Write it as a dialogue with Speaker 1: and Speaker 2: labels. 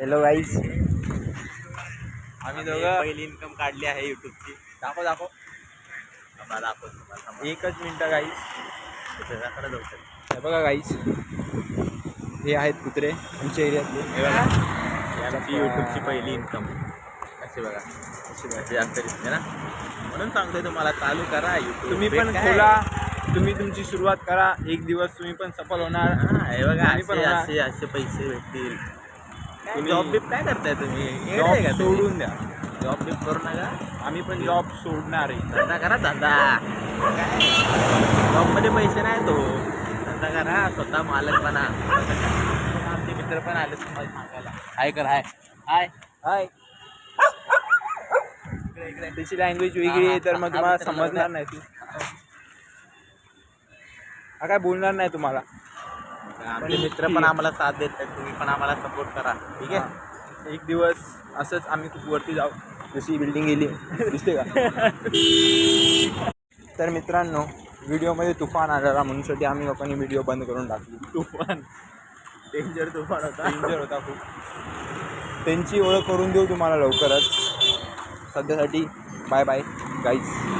Speaker 1: Hello guys,
Speaker 2: आम्ही दोघं पहिली इन्कम काढली आहे यूट्यूबची.
Speaker 1: दाखव
Speaker 2: आम्हाला दाखवतो तुम्हाला.
Speaker 1: एकच मिनटं गाईज.
Speaker 2: त्याच्याकडे जाऊ शकतो.
Speaker 1: हे बघा गाईज, हे आहेत कुत्रे आमच्या एरियातले.
Speaker 2: हे बघा, आमची यूट्यूबची पहिली इन्कम. असे बघा, अशी जास्त दिसते ना, म्हणून सांगतोय तुम्हाला चालू करा यूट्यूब.
Speaker 1: तुम्ही पण खोला, तुम्ही तुमची सुरुवात करा. एक दिवस तुम्ही पण सफल होणार.
Speaker 2: हे बघा,
Speaker 1: आम्ही पण होणार.
Speaker 2: असे पैसे भेटतील.
Speaker 1: तुम्ही
Speaker 2: जॉब बिप काय करताय तुम्ही?
Speaker 1: जॉब सोडून द्या.
Speaker 2: जॉब बिप करू नका.
Speaker 1: आम्ही पण जॉब सोडणार आहे.
Speaker 2: धंदा करा, धंदा. काय जॉबमध्ये पैसे नाही तो. धंदा करा, स्वतः मालक बना. आमचे मित्र पण आले तुम्हाला सांगायला. हाय कर, हाय हाय
Speaker 1: हाय. त्याची लँग्वेज वेगळी आहे तर मग तुम्हाला समजणार नाही. ती काय बोलणार नाही तुम्हाला.
Speaker 2: आमचे मित्र पण आम्हाला साथ देतात. तुम्ही पण आम्हाला सपोर्ट करा, ठीक आहे.
Speaker 1: एक दिवस असंच आम्ही खूप वरती जाऊ. जशी बिल्डिंग गेली दिसते का. तर मित्रांनो, व्हिडिओमध्ये तुफान आलेला म्हणूनसाठी आम्ही लोकांनी व्हिडिओ बंद करून टाकली.
Speaker 2: तुफान, डेंजर तुफान होता.
Speaker 1: डेंजर होता खूप. त्यांची ओळख करून देऊ तुम्हाला लवकरच. सध्यासाठी बाय बाय गाईज.